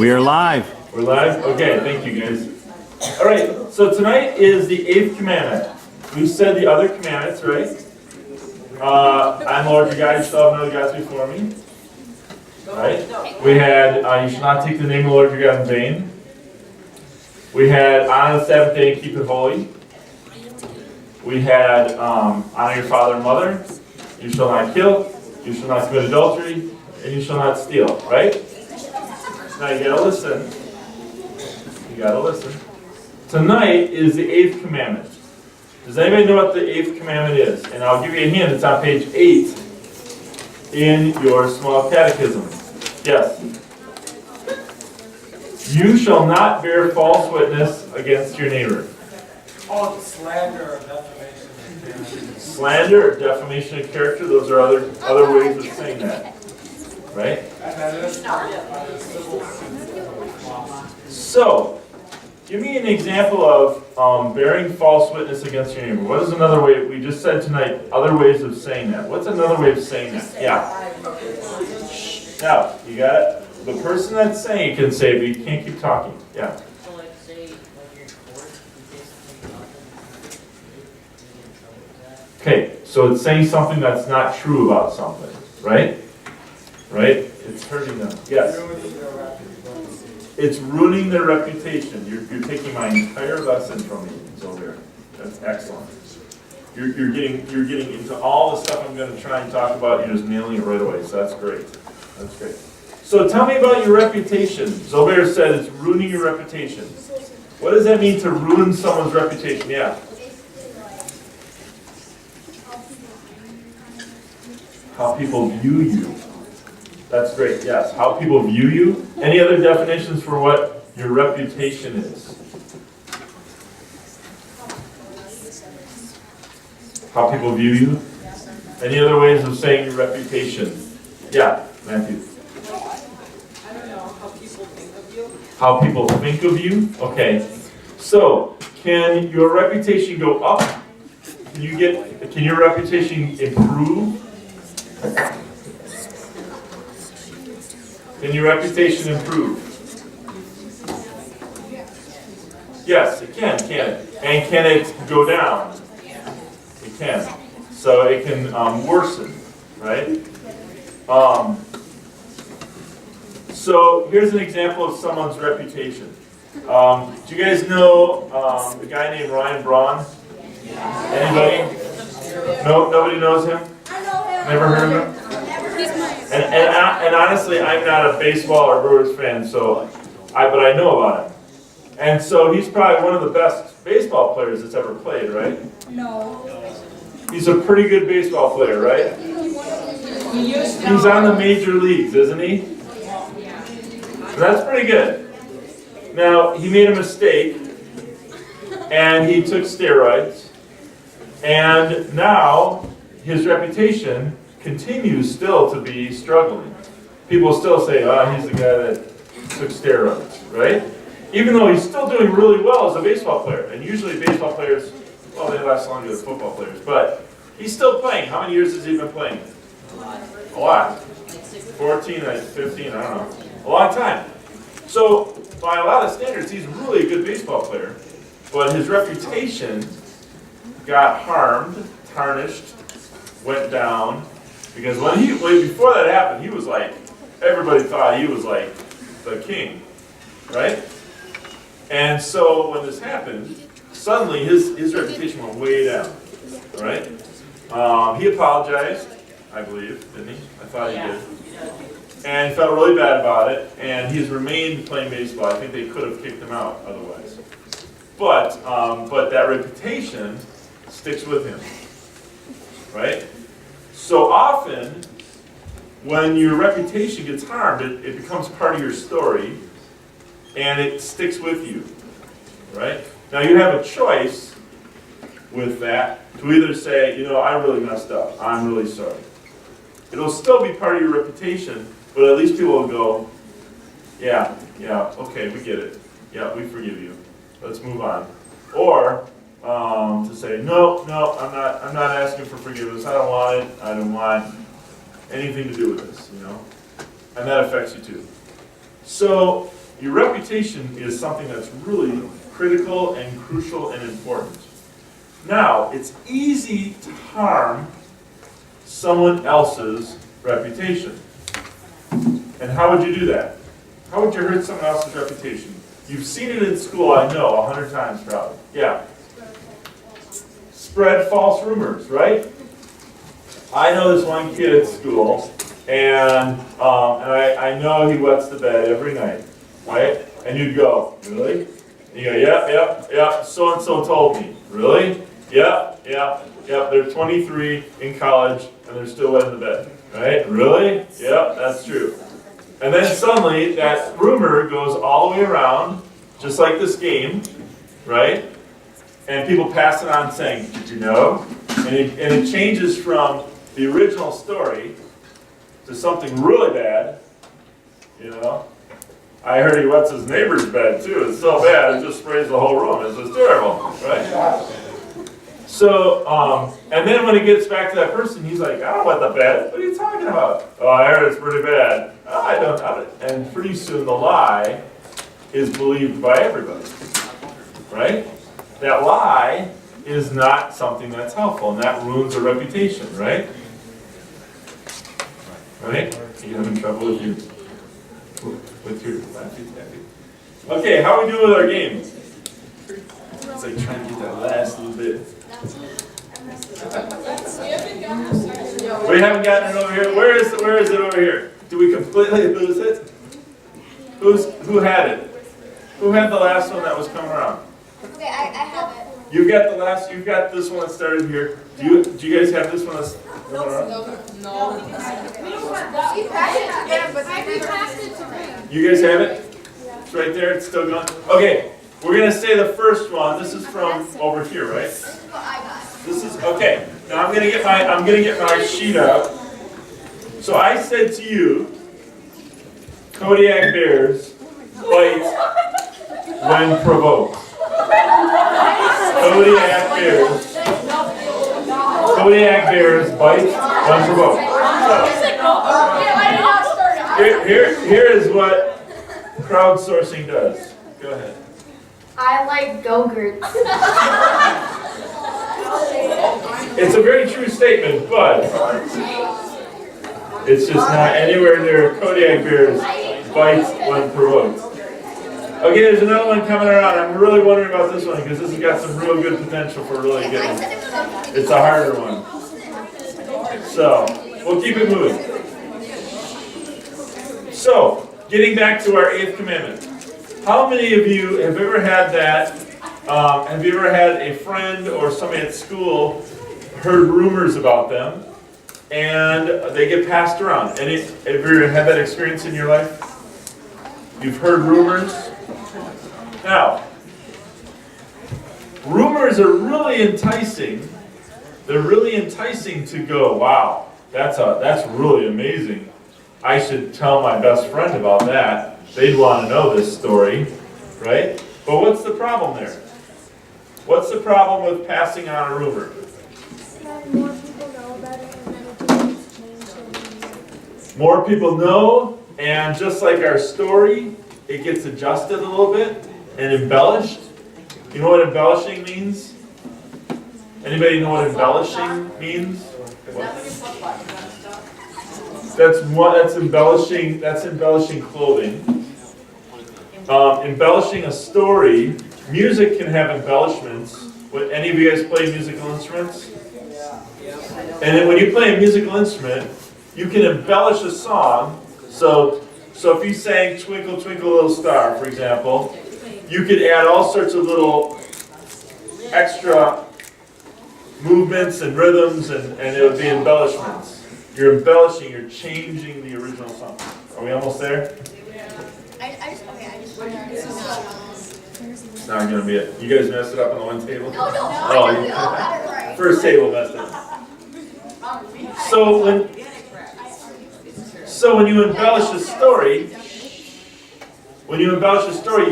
We are live. We're live? Okay, thank you guys. All right, so tonight is the 8th commandment. We said the other commandments, right? I'm Lord your God, you shall have no gods before me. Right? We had, you shall not take the name of the Lord your God in vain. We had, honor the Sabbath day and keep it holy. We had, honor your father and mother. You shall not kill. You shall not commit adultery. And you shall not steal, right? Now you gotta listen. You gotta listen. Tonight is the 8th commandment. Does anybody know what the 8th commandment is? And I'll give you a hint. It's on page 8 in your small catechism. Yes? You shall not bear false witness against your neighbor. Oh, slander or defamation. Slander or defamation of character, those are other ways of saying that. Right? So, give me an example of bearing false witness against your neighbor. What is another way? We just said tonight, other ways of saying that. What's another way of saying that? Yeah. Now, you got it? The person that's saying it can say, but you can't keep talking. Yeah. Okay, so it's saying something that's not true about something, right? Right? It's hurting them. Yes? It's ruining their reputation. You're taking my entire lesson from me, Zover. That's excellent. You're getting into all the stuff I'm going to try and talk about. You're just nailing it right away. So that's great. That's great. So tell me about your reputation. Zover said it's ruining your reputation. What does that mean to ruin someone's reputation? Yeah. How people view you. That's great, yes. How people view you. Any other definitions for what your reputation is? How people view you? Any other ways of saying your reputation? Yeah, Matthew. I don't know, how people think of you. How people think of you? Okay. So, can your reputation go up? Can your reputation improve? Can your reputation improve? Yes, it can it? And can it go down? It can. So it can worsen, right? So here's an example of someone's reputation. Do you guys know a guy named Ryan Braun? Anybody? No, nobody knows him? Never heard of him? And honestly, I'm not a baseball or Brewers fan, but I know about him. And so he's probably one of the best baseball players that's ever played, right? No. He's a pretty good baseball player, right? He's on the major leagues, isn't he? That's pretty good. Now, he made a mistake, and he took steroids, and now his reputation continues still to be struggling. People still say, he's the guy that took steroids, right? Even though he's still doing really well as a baseball player. And usually baseball players, well, they last longer than football players. But he's still playing. How many years has he been playing? A lot. 14, 15, I don't know. A long time. So, by a lot of standards, he's really a good baseball player. But his reputation got harmed, tarnished, went down. Because before that happened, he was like, everybody thought he was like the king, right? And so when this happened, suddenly his reputation went way down, right? He apologized, I believe, didn't he? I thought he did. And he felt really bad about it, and he's remained playing baseball. I think they could have kicked him out otherwise. But that reputation sticks with him, right? So often, when your reputation gets harmed, it becomes part of your story, and it sticks with you, right? Now you have a choice with that to either say, I really messed up, I'm really sorry. It'll still be part of your reputation, but at least people will go, yeah, okay, we get it. Yeah, we forgive you. Let's move on. Or to say, no, I'm not asking for forgiveness. I don't want it. I don't want anything to do with this, And that affects you too. So your reputation is something that's really critical and crucial and important. Now, it's easy to harm someone else's reputation. And how would you do that? How would you hurt someone else's reputation? You've seen it in school, I know, 100 times probably. Yeah. Spread false rumors, right? I know this one kid at school, and I know he wets the bed every night, right? And you'd go, really? And you go, yep, so-and-so told me. Really? Yep, they're 23 in college, and they're still wetting the bed, right? Really? Yep, that's true. And then suddenly, that rumor goes all the way around, just like this game, right? And people pass it on saying, did you know? And it changes from the original story to something really bad, you know? I heard he wets his neighbor's bed too. It's so bad, it just sprays the whole room. It's just terrible, right? So, and then when it gets back to that person, he's like, I don't wet the bed. What are you talking about? Oh, I heard it's pretty bad. Oh, I don't. And pretty soon the lie is believed by everybody, right? That lie is not something that's helpful, and that ruins a reputation, right? Right? Are you having trouble with your laffy taffy? Okay, how are we doing with our games? It's like trying to get that last little bit. We haven't gotten it over here. Where is it over here? Do we completely lose it? Who had it? Who had the last one that was coming around? Okay, I have it. You've got this one that started here. Do you guys have this one that's coming around? No. We passed it together, but we passed it to me. You guys have it? It's right there, it's still going. Okay, we're gonna say the first one. This is from over here, right? This is what I got. This is okay. Now I'm gonna get my sheet out. So I said to you, Kodiak bears bite when provoked. Kodiak bears bite when provoked. So, here is what crowdsourcing does. Go ahead. I like Go-Gurts. It's a very true statement, but it's just not anywhere near Kodiak bears bite when provoked. Okay, there's another one coming around. I'm really wondering about this one because this has got some real good potential for really good. It's a harder one. So, we'll keep it moving. So, getting back to our 8th commandment. How many of you have ever had that, have you ever had a friend or somebody at school heard rumors about them and they get passed around? Have you ever had that experience in your life? You've heard rumors? Now, rumors are really enticing. They're really enticing to go, wow, that's really amazing. I should tell my best friend about that. They'd want to know this story, right? But what's the problem there? What's the problem with passing on a rumor? More people know about it and then it gets changed. More people know, and just like our story, it gets adjusted a little bit and embellished. You know what embellishing means? Anybody know what embellishing means? That's embellishing. That's embellishing clothing. Embellishing a story. Music can have embellishments. Any of you guys play musical instruments? And then when you play a musical instrument, you can embellish a song. So if you sang "Twinkle Twinkle Little Star," for example, you could add all sorts of little extra movements and rhythms, and it would be embellishments. You're embellishing, you're changing the original song. Are we almost there? It's not going to be it. You guys messed it up on the one table? No, Oh, we all got it right. first table messed it up. So when you embellish a story,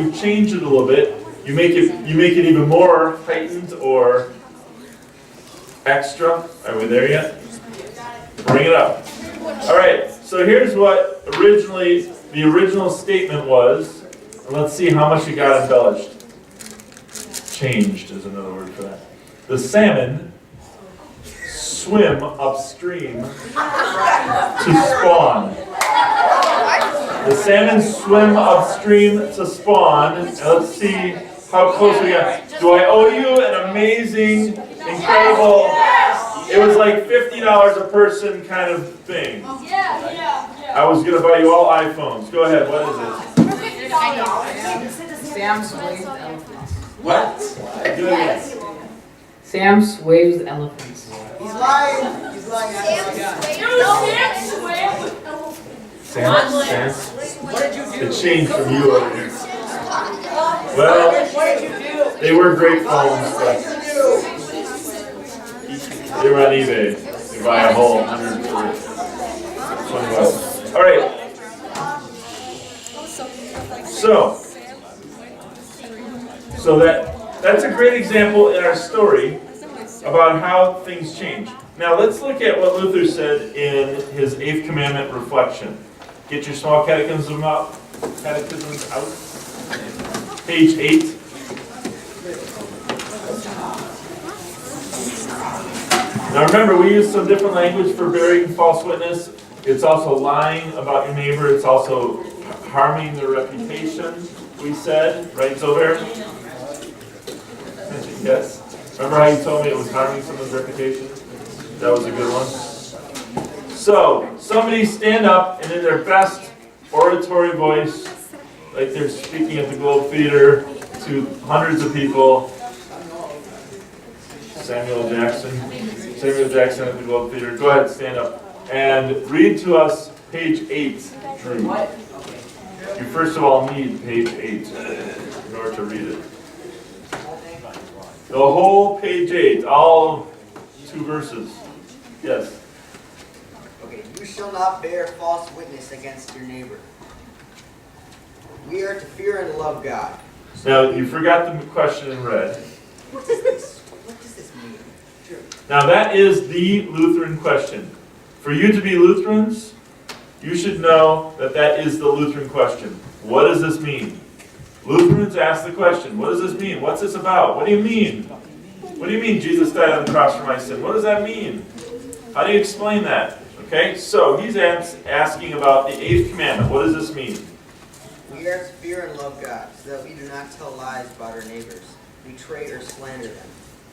you change it a little bit. You make it even more heightened or extra. Are we there yet? Bring it up. All right. So here's what the original statement was And let's see how much it got embellished. Changed is another word for that. The salmon swim upstream to spawn. The salmon swim upstream to spawn. And let's see how close we got. Do I owe you an amazing, incredible, it was like $50 a person kind of thing. I was going to buy you all iPhones. Go ahead, what is it? Sam sways elephants. What? Do it again. Sam sways elephants. He's lying. He's lying. Sam? What did you do? It changed from you over here. Well, What did you do? they were great phones, but they were on eBay. They buy a whole 100 for $20. All right. So that's a great example in our story about how things change. Now let's look at what Luther said in his 8th commandment reflection. Get your small catechisms out. Page 8. Now remember, we use some different language for bearing false witness. It's also lying about your neighbor. It's also harming their reputation, we said. Right, Zober? Yes? Remember how you told me it was harming someone's reputation? That was a good one. So, somebody stand up and in their best oratory voice, like they're speaking at the Globe Theater to hundreds of people. Samuel Jackson at the Globe Theater. Go ahead, stand up. And read to us page 8, Drew. You first of all need page 8 in order to read it. The whole page 8, all 2 verses. Yes. Okay, you shall not bear false witness against your neighbor. We are to fear and love God. Now, you forgot the question in red. What does this mean? Now, that is the Lutheran question. For you to be Lutherans, you should know that that is the Lutheran question. What does this mean? Lutherans ask the question, what does this mean? What's this about? What do you mean? What do you mean Jesus died on the cross for my sin? What does that mean? How do you explain that? Okay, so he's asking about the 8th commandment. What does this mean? We are to fear and love God, so that we do not tell lies about our neighbors, betray or slander them,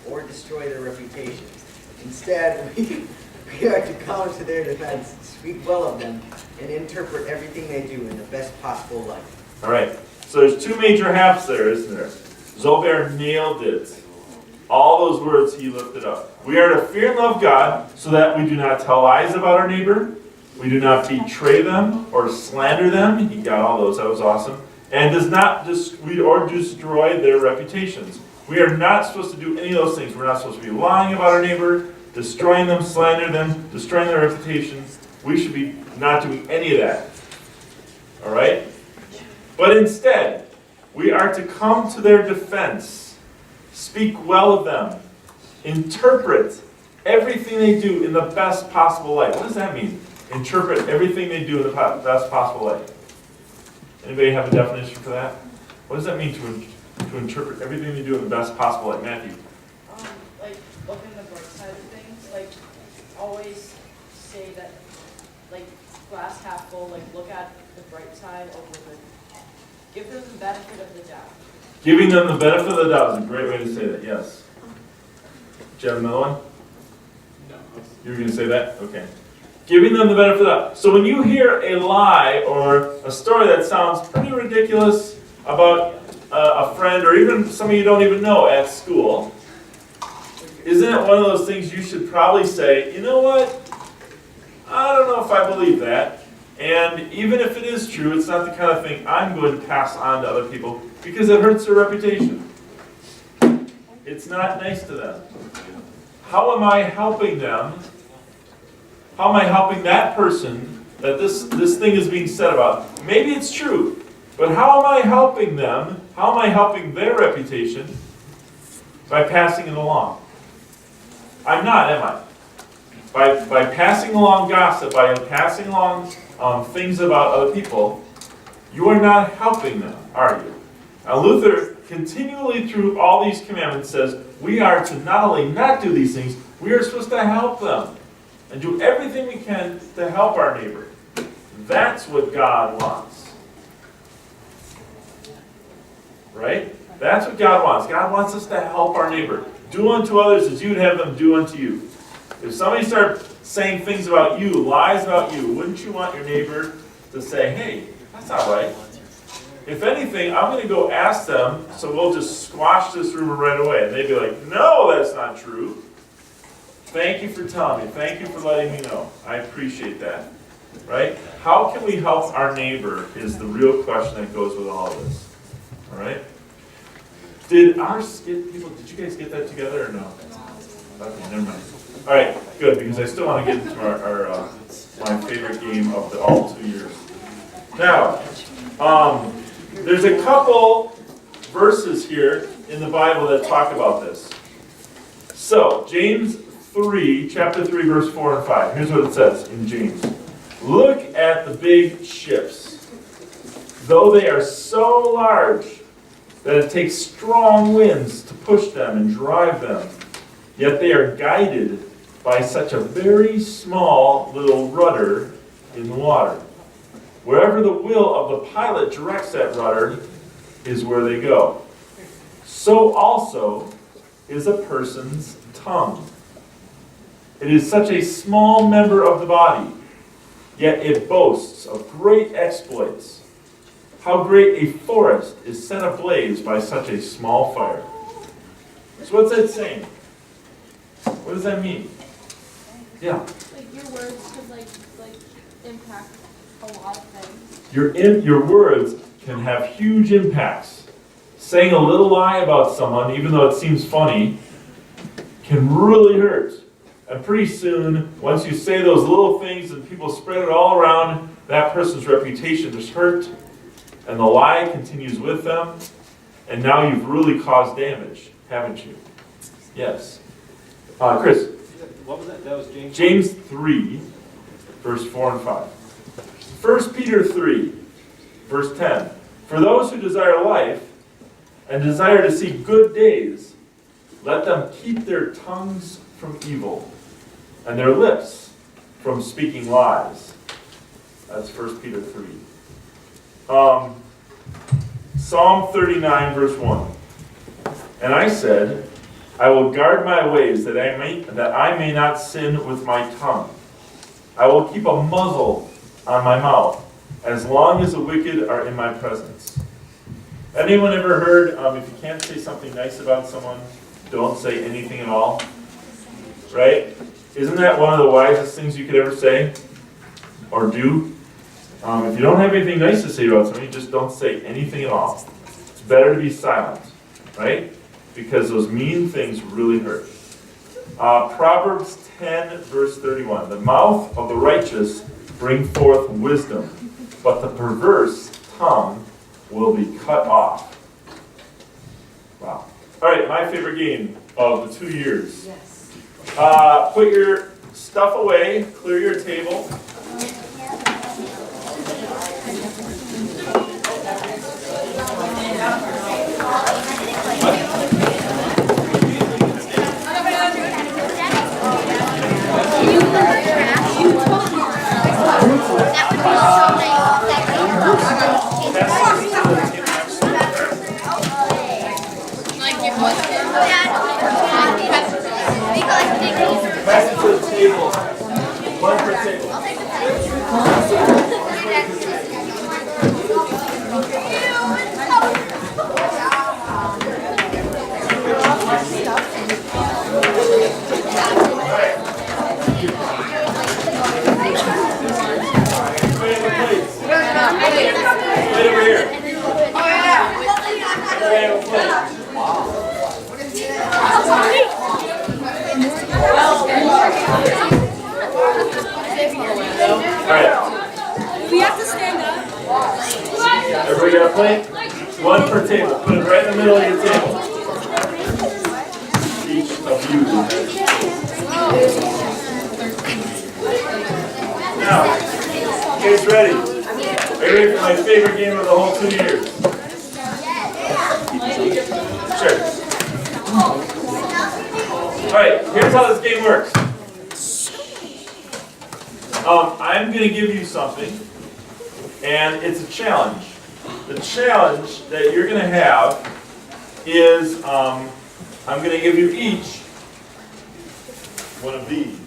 or destroy their reputations. Instead, we are to come to their defense, speak well of them, and interpret everything they do in the best possible light. All right, so there's 2 major halves there, isn't there? Zober nailed it. All those words he lifted up. We are to fear and love God so that we do not tell lies about our neighbor. We do not betray them or slander them. He got all those. That was awesome. And does not destroy their reputations. We are not supposed to do any of those things. We're not supposed to be lying about our neighbor, destroying them, slander them, destroying their reputations. We should be not doing any of that. All right? But instead, we are to come to their defense. Speak well of them. Interpret everything they do in the best possible light. What does that mean? Interpret everything they do in the best possible light. Anybody have a definition for that? What does that mean to interpret everything they do in the best possible light? Matthew? Like, look in the bright side of things. Like, always say that, like, glass half full. Like, look at the bright side over the. Give them the benefit of the doubt. Giving them the benefit of the doubt is a great way to say that, yes. Do you have another one? No. You were going to say that? Okay. Giving them the benefit of the doubt. So when you hear a lie or a story that sounds pretty ridiculous about a friend or even somebody you don't even know at school, isn't it one of those things you should probably say, you know what? I don't know if I believe that. And even if it is true, it's not the kind of thing I'm going to pass on to other people because it hurts their reputation. It's not nice to them. How am I helping them? How am I helping that person that this thing is being said about? Maybe it's true, but how am I helping them? How am I helping their reputation? By passing it along. I'm not, am I? By passing along gossip, by passing along things about other people, you are not helping them, are you? Now Luther continually through all these commandments says we are to not only not do these things, we are supposed to help them and do everything we can to help our neighbor. That's what God wants. Right? That's what God wants. God wants us to help our neighbor. Do unto others as you'd have them do unto you. If somebody starts saying things about you, lies about you, wouldn't you want your neighbor to say, hey, that's not right? If anything, I'm going to go ask them, so we'll just squash this rumor right away. And they'd be like, no, that's not true. Thank you for telling me. Thank you for letting me know. I appreciate that. Right? How can we help our neighbor is the real question that goes with all of this. All right? Did you guys get that together or no? Okay, never mind. All right, good, because I still want to get into my favorite game of all 2 years. Now, there's a couple verses here in the Bible that talk about this. So, James 3, chapter 3, verse 4 and 5. Here's what it says in James. Look at the big ships. Though they are so large that it takes strong winds to push them and drive them, yet they are guided by such a very small little rudder in the water. Wherever the will of the pilot directs that rudder is where they go. So also is a person's tongue. It is such a small member of the body, yet it boasts of great exploits. How great a forest is set ablaze by such a small fire. So what's that saying? What does that mean? Yeah. Like your words could like impact a lot of things. Your words can have huge impacts. Saying a little lie about someone, even though it seems funny, can really hurt. And pretty soon, once you say those little things and people spread it all around, that person's reputation is hurt, and the lie continues with them, and now you've really caused damage, haven't you? Yes. Chris. What was that? That was James? James 3, verse 4 and 5. 1 Peter 3, verse 10. For those who desire life and desire to see good days, let them keep their tongues from evil and their lips from speaking lies. That's 1 Peter 3. Psalm 39, verse 1. And I said, I will guard my ways that I may not sin with my tongue. I will keep a muzzle on my mouth as long as the wicked are in my presence. Anyone ever heard, if you can't say something nice about someone, don't say anything at all? Right? Isn't that one of the wisest things you could ever say or do? If you don't have anything nice to say about somebody, just don't say anything at all. It's better to be silent, right? Because those mean things really hurt. Proverbs 10, verse 31. The mouth of the righteous bring forth wisdom, but the perverse tongue will be cut off. Wow. All right, my favorite game of the 2 years. Yes. Put your stuff away, clear your table. Pass it to the table. One per table. Plate over here. Alright. We have to stand up. Everybody got a plate? One per table. Put it right in the middle of your table. Each of you. Now, you guys ready? Are you ready for my favorite game of the whole 2 years? here's how this game works. I'm going to give you something, and it's a challenge. The challenge that you're going to have is I'm going to give you each one of these.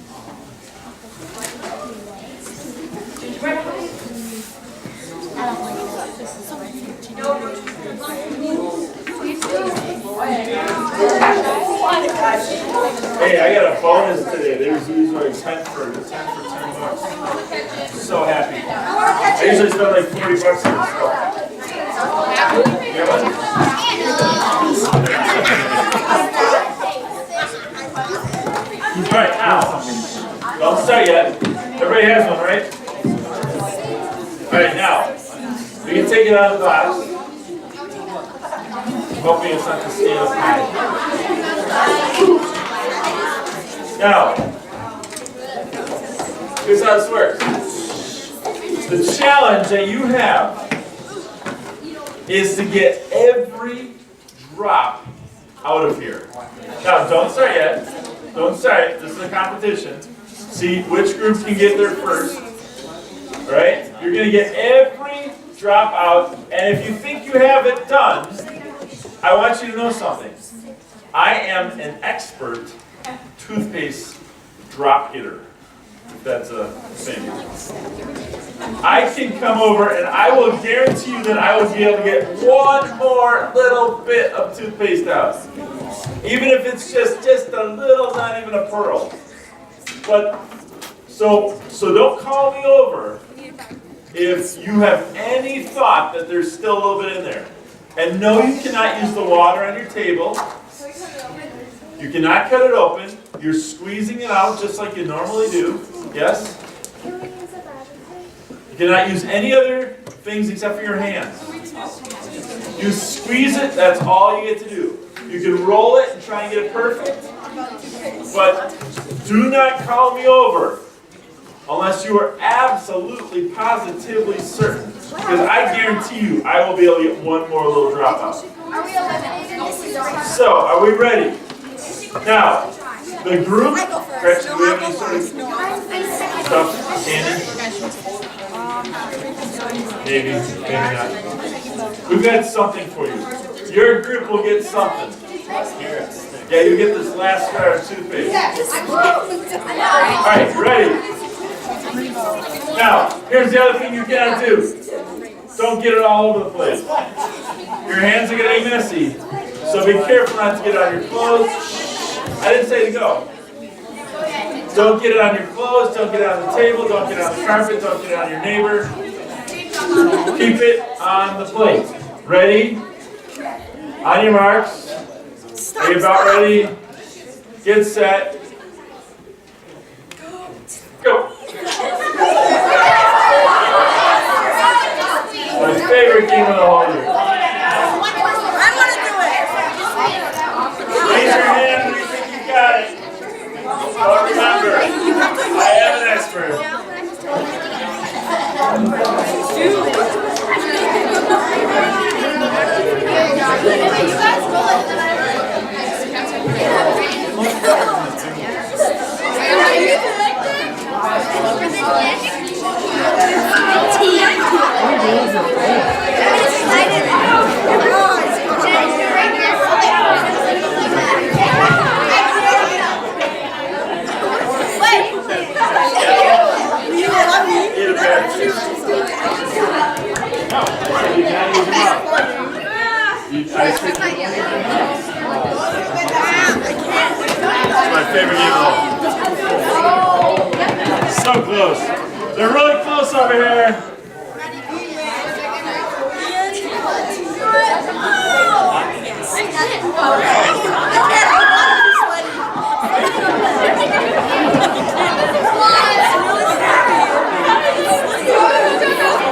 Hey, I got a bonus today. These are 10 for $10. So happy. I usually spend like $40 on this stuff. You got one? All right, now, don't start yet. Everybody has one, right? All right, now, we can take it out of the glass. Hoping it's not to stand up high. Now, here's how this works. The challenge that you have is to get every drop out of here. Now, don't start yet. Don't start. This is a competition. See which group can get there first. All right? You're going to get every drop out, and if you think you have it done, I want you to know something. I am an expert toothpaste drop hitter, if that's a thing. I can come over and I will guarantee you that I will be able to get one more little bit of toothpaste out. Even if it's just a little, not even a pearl. But, so don't call me over if you have any thought that there's still a little bit in there. And no, you cannot use the water on your table. You cannot cut it open. You're squeezing it out just like you normally do. Yes? You cannot use any other things except for your hands. You squeeze it, that's all you get to do. You can roll it and try and get it perfect. But do not call me over unless you are absolutely, positively certain. Because I guarantee you, I will be able to get one more little drop out. Are we eliminated? So, are we ready? Now, the group, Gretchen, do we have any sort of stuff? Candy? Maybe not. We've got something for you. Your group will get something. Yeah, you get this last jar of toothpaste. Alright, ready? Now, here's the other thing you gotta do. Don't get it all over the place. Your hands are gonna be messy, so be careful not to get it on your clothes. I didn't say to go. Don't get it on your clothes, don't get it on the table, don't get it on the carpet, don't get it on your neighbor. Keep it on the plate. Ready? On your marks. Are you about ready? Get set. Go. My favorite game of the whole year. I want to do it. Raise your hand when you think you got it. But remember, I am an expert. My favorite game of all. So close. They're really close over here.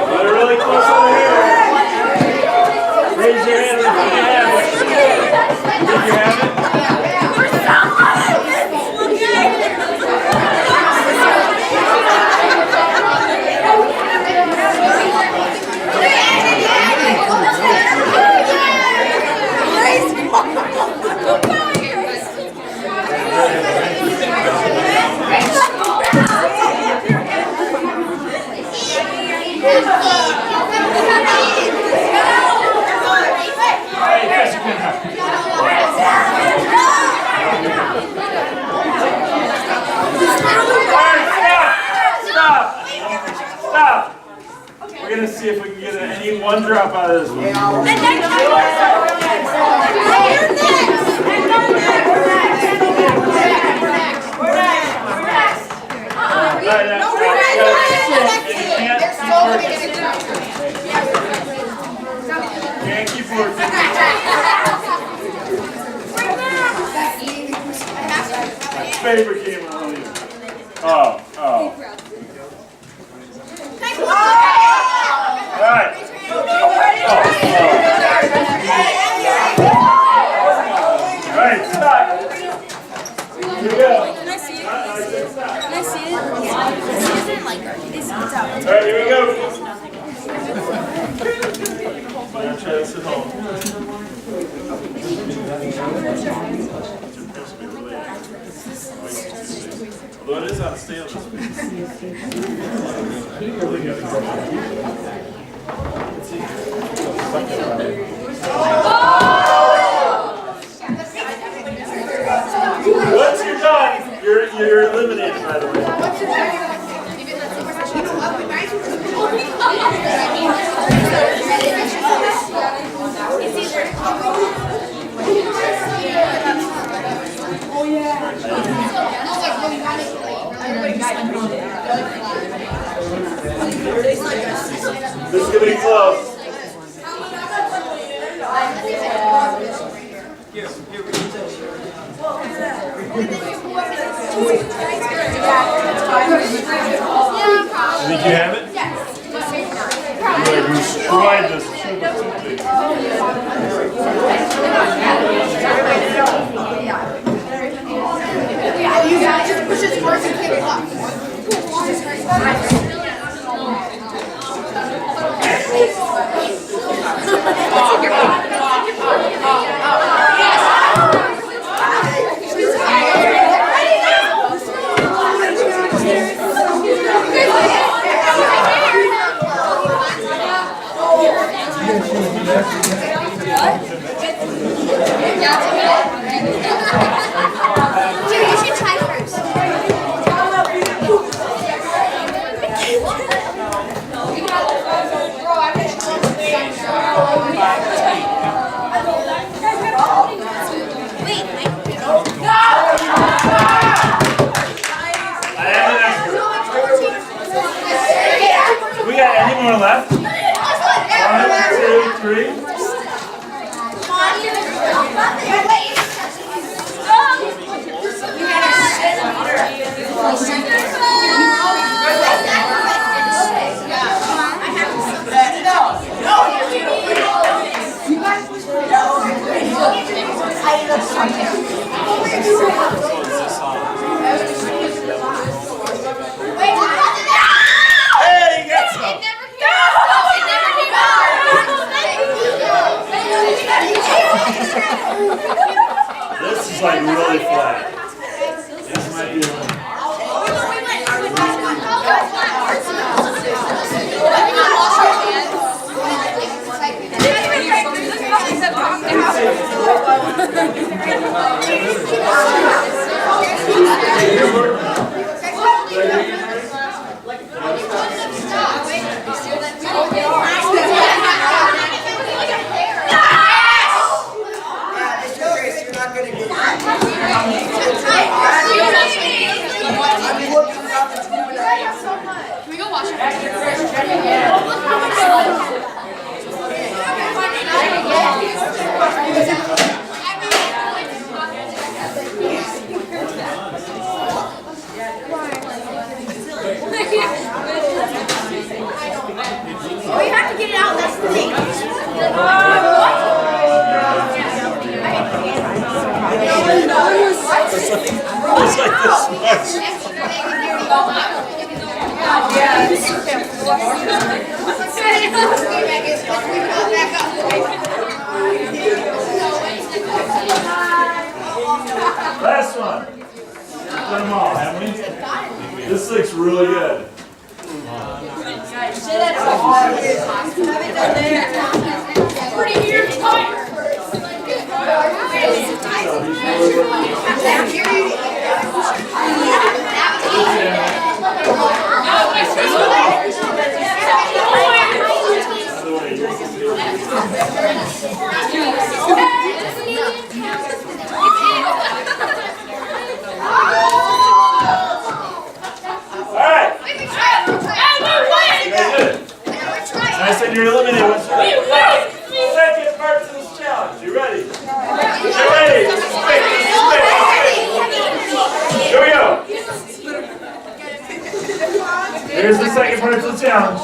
They're really close over here. Raise your hand if you have it. Did you have it? this one. Can't keep working. Favorite game of the league. Oh. All right. All right, stop. Here we go. Can I see it? Can I see it? It's out. All right, here we go. I'm gonna try this at home. Although it is on sale. Once you're done, you're eliminated, by the way. This is gonna be close. I think you have it? You like destroyed this. You guys just push it towards the kick up. We got any more left? 1, 2, 3. Hey, you got some. This is like really flat. This might be Can we go wash our We have to get it out, that's the thing. it's like this Last one. Done them all, haven't we? This looks really good. By the way, challenge.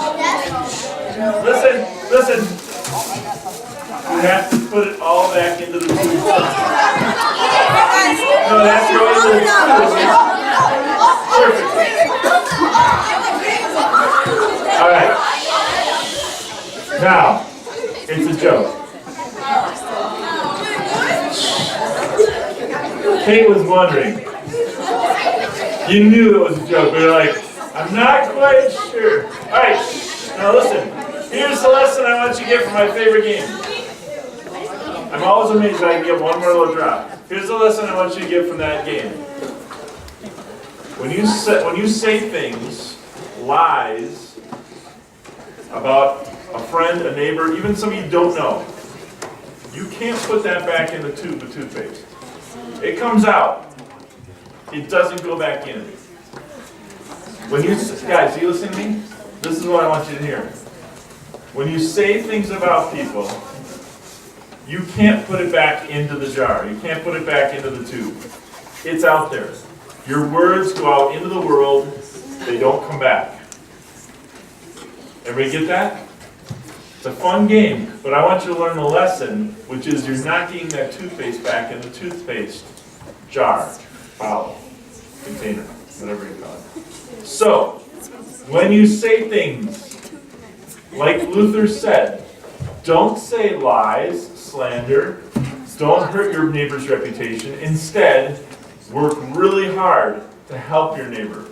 Listen. You have to put it all back into the tube. No, that's going into the tube. Perfect. All right. Now, it's a joke. Kate was wondering. You knew it was a joke, but you're like, I'm not quite sure. All right, now listen. Here's the lesson I want you to get from my favorite game. I'm always amazed that I can get one more little drop. Here's the lesson I want you to get from that game. When you say things, lies, about a friend, a neighbor, even somebody you don't know, you can't put that back in the tube of toothpaste. It comes out. It doesn't go back in. Guys, you listen to me? This is what I want you to hear. When you say things about people, you can't put it back into the jar. You can't put it back into the tube. It's out there. Your words go out into the world. They don't come back. Everybody get that? It's a fun game, but I want you to learn the lesson, which is you're not getting that toothpaste back in the toothpaste jar, bottle, container, whatever you call it. So, when you say things, like Luther said, don't say lies, slander, don't hurt your neighbor's reputation. Instead, work really hard to help your neighbor,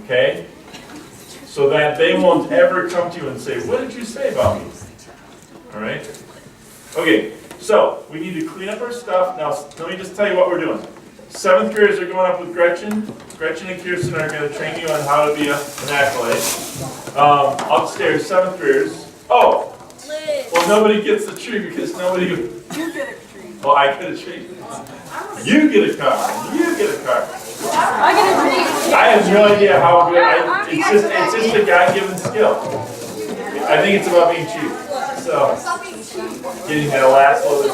okay? So that they won't ever come to you and say, what did you say about me? All right? Okay, so we need to clean up our stuff. Now, let me just tell you what we're doing. 7th graders are going up with Gretchen. Gretchen and Kirsten are going to train you on how to be an acolyte. Upstairs, 7th graders. Oh! Well, nobody gets the tree because nobody... You get a treat. Oh, I get a treat. You get a car. You get a car. I get a treat. I have no idea how good it's just a God-given skill. I think it's about being cheap. So, getting that last little bit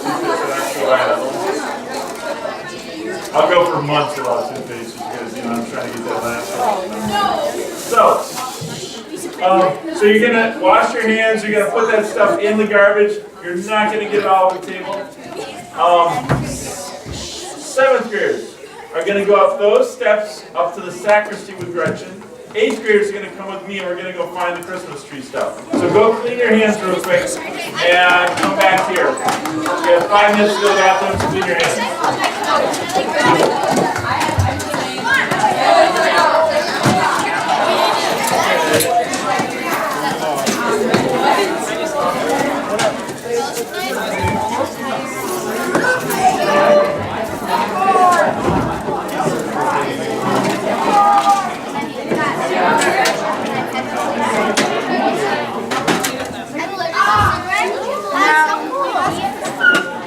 I'll go for months without toothpaste because, I'm trying to get that last one. So you're going to wash your hands, you're going to put that stuff in the garbage. You're not going to get it all over the table. 7th graders are going to go up those steps up to the sacristy with Gretchen. 8th graders are going to come with me and we're going to go find the Christmas tree stuff. So go clean your hands real quick and come back here. You have 5 minutes to go to the bathroom to clean your hands.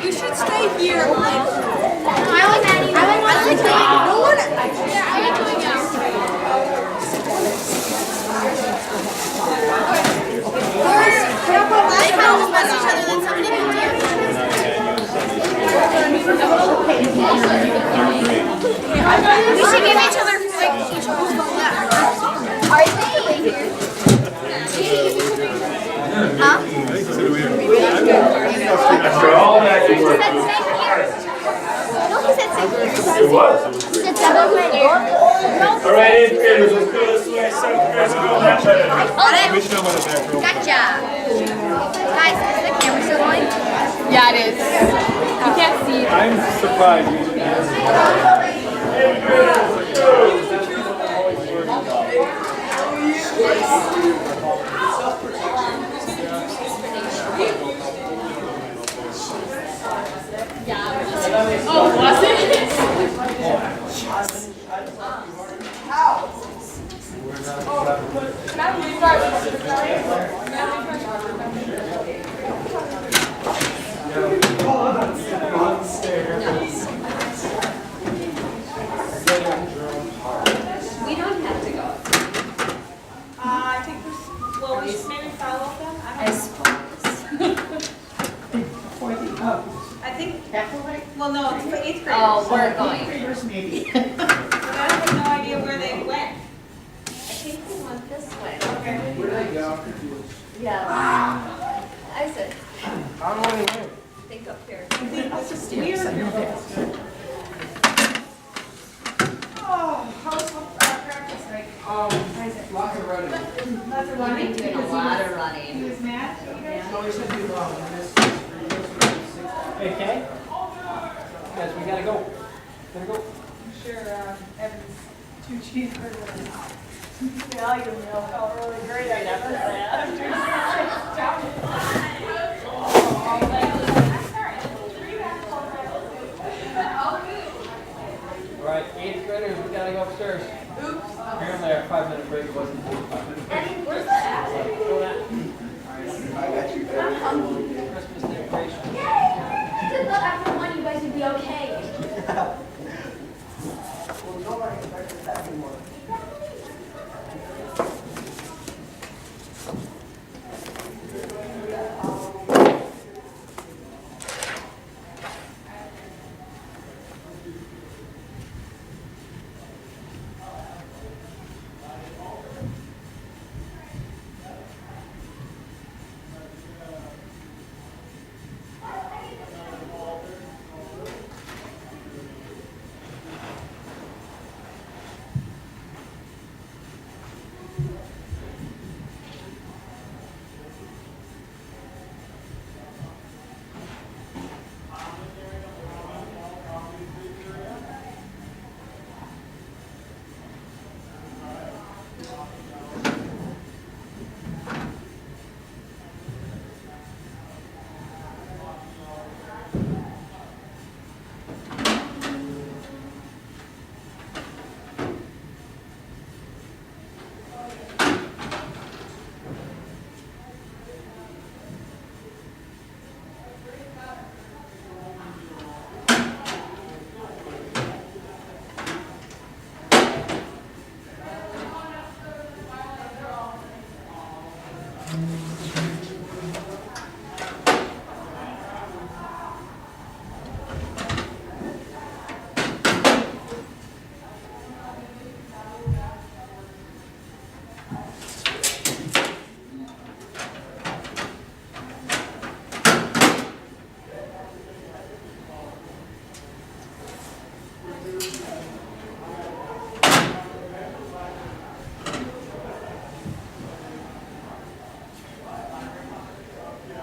You should stay here. We should give each other each other's phone back. Are they here? Huh? After all that good work. No, he said 6 years. It was. He said 7 years. All right, 8th graders, let's go this way. 7th graders, go that way. Gotcha. Guys, is the camera still going? Yeah, it is. You can't see it. I'm surprised. 8th graders, let's go. Oh, was it? We don't have to go. I think we should maybe follow them. I suppose. I think, well, no, it's for 8th graders. Oh, we're going. But I have no idea where they went. I think we went this way. Okay. Yeah. I said, I'm only way. think up here. Oh, how's practice like? Lots of running. Lots of running. Doing a lot of running. He was mad, you guys? No, he said too long. Hey, Kay? Guys, we gotta go. Gotta go. I'm sure Evan's 2 cheeseburgers. Yeah, you know, felt really great. I never All right, 8th graders, we gotta go upstairs. Oops. Apparently our 5-minute break wasn't 5 minutes. And where's the app? Go that. I'm hungry. Christmas decoration. I thought after one you guys would be okay.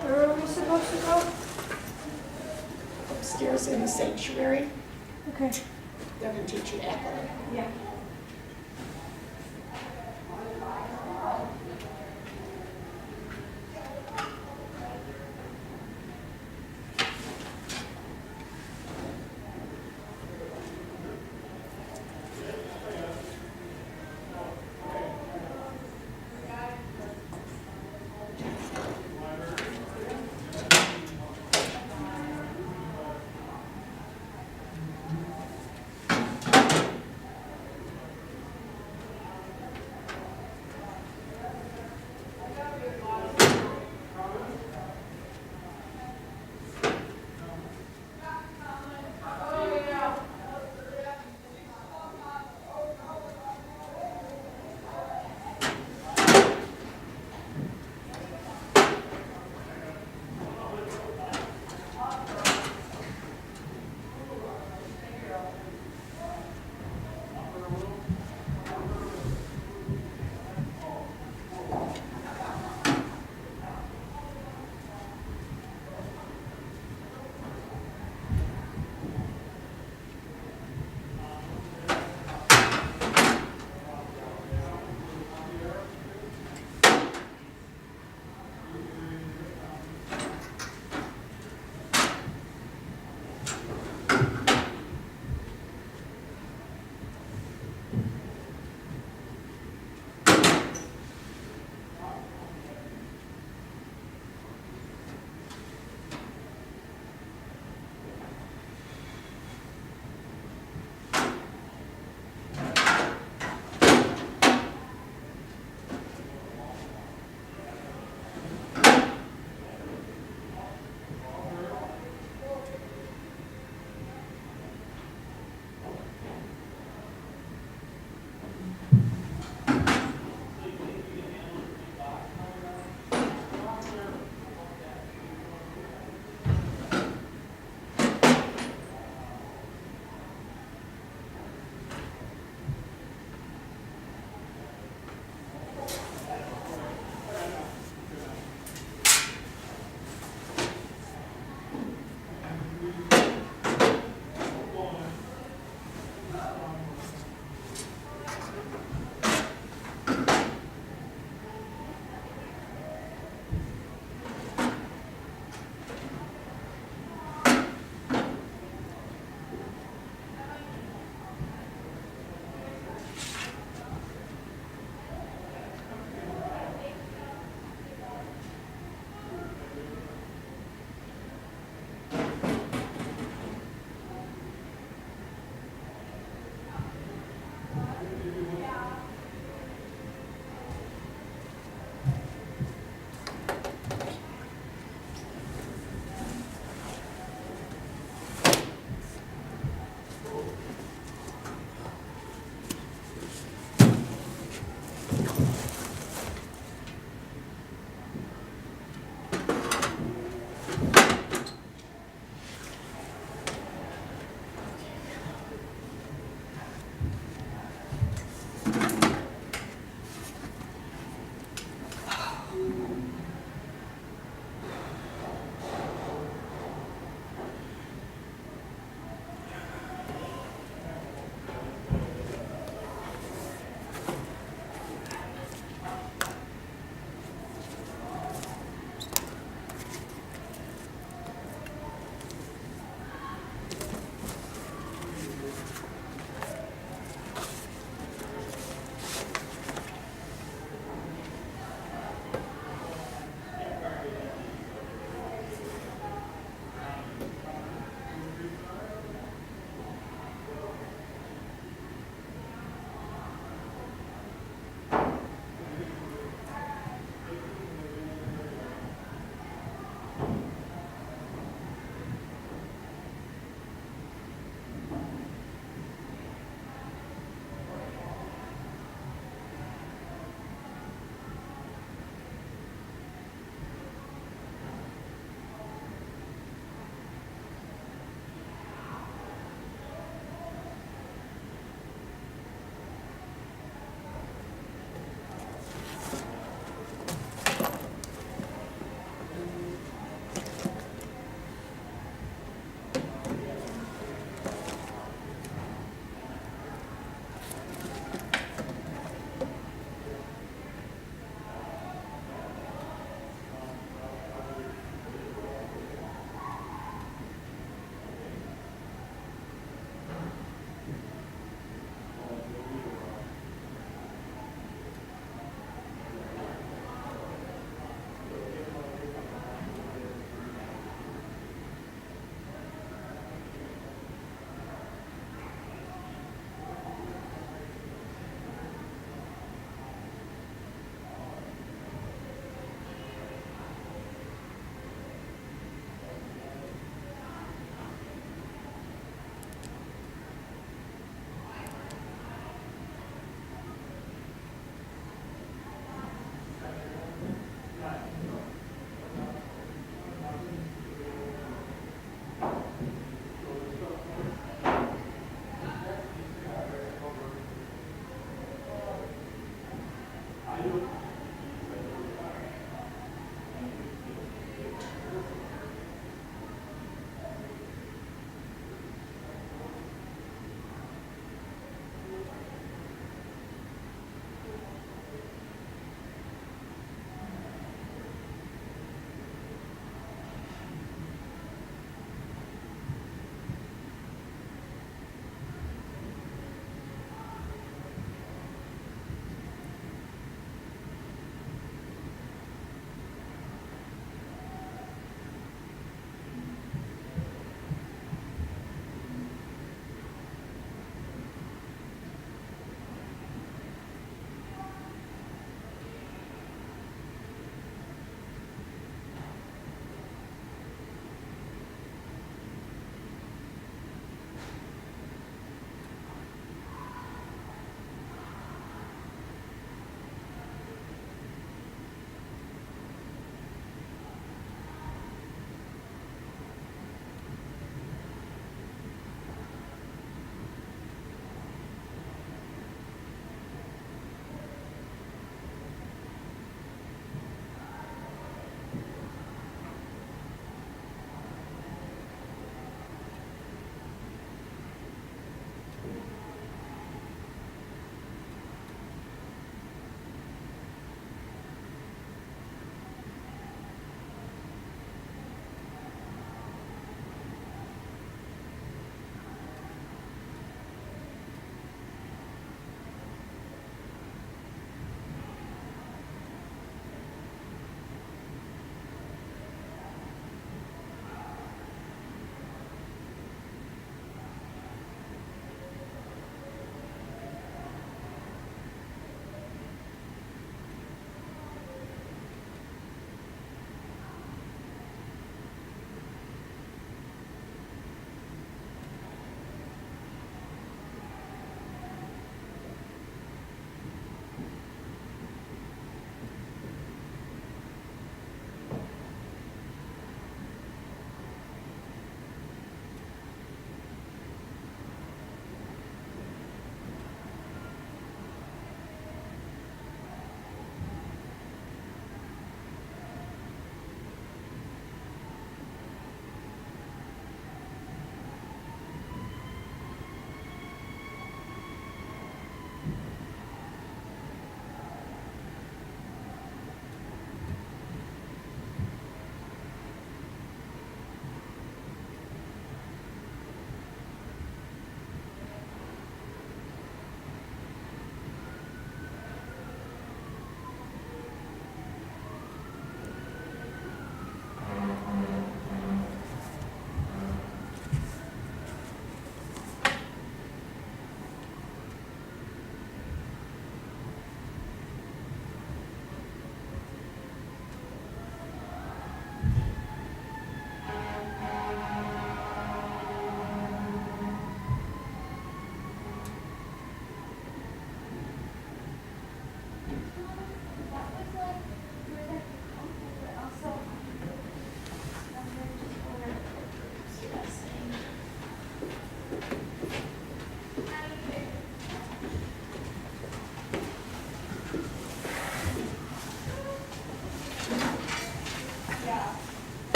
Where are we supposed to go? Upstairs in the sanctuary, Okay. they're going to teach you Apple. Yeah.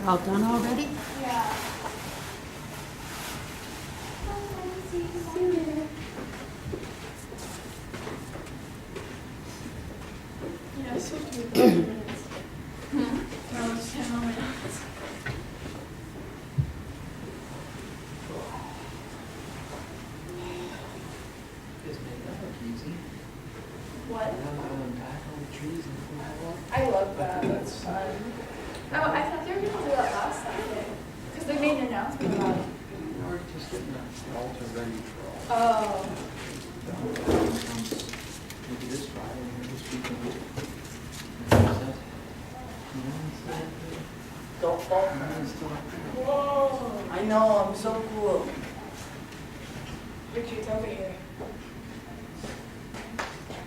All done already? Yeah, it's supposed to be 30 minutes. No, it's 10 more minutes. Just make that look easy. What? Now I unpack all the trees and pull that up. I love that. That's fun. Oh, I thought they were going to do that last Saturday. Because they made an announcement about it. We're just getting the altar ready for all. Oh. Maybe this Friday, or this weekend. Don't fall. Whoa. I know, I'm so cool. Richard's over here.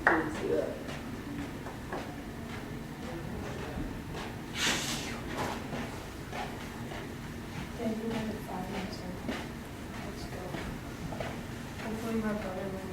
See that? Then you want to Showing my brother when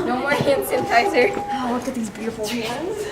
No more hand sanitizer. Oh, look at these beautiful hands.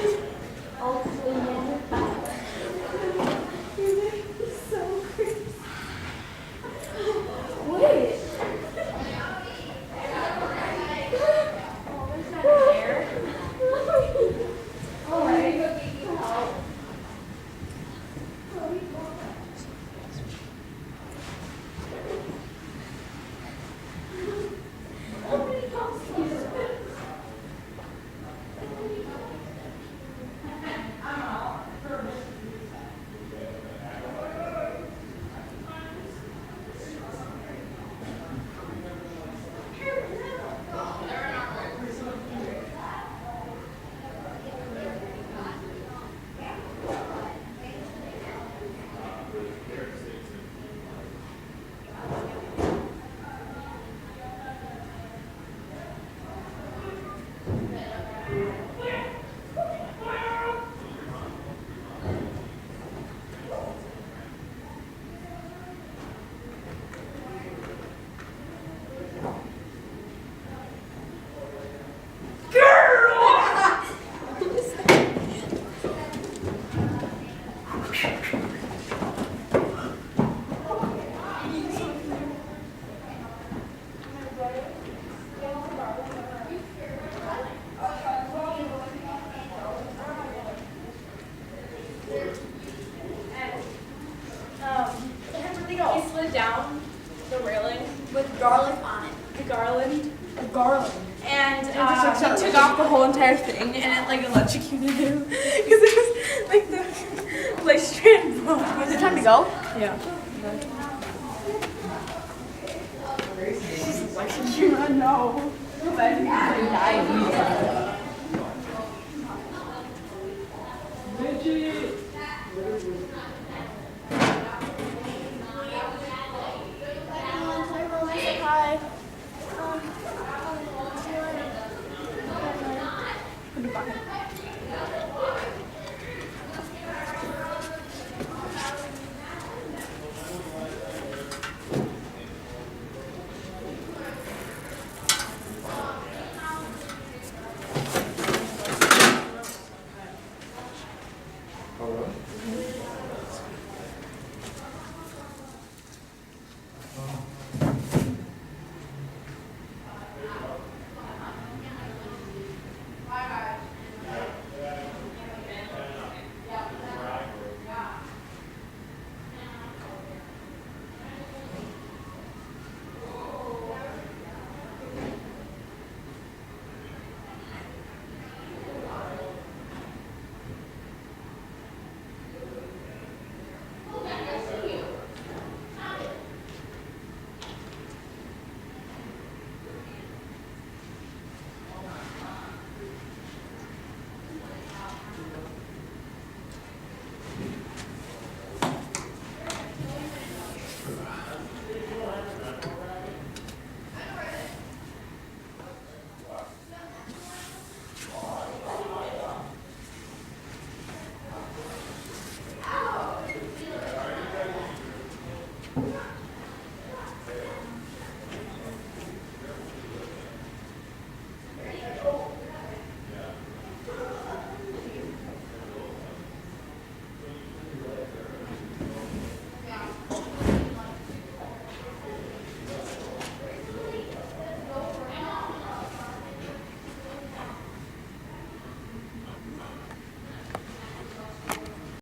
He slid down the railing With garlic on it. the garland, and He took off the whole entire thing and it like electrocuted him because it was like the like strand broke. Was it time to go? Yeah. She's like, I know. Hi. Goodbye.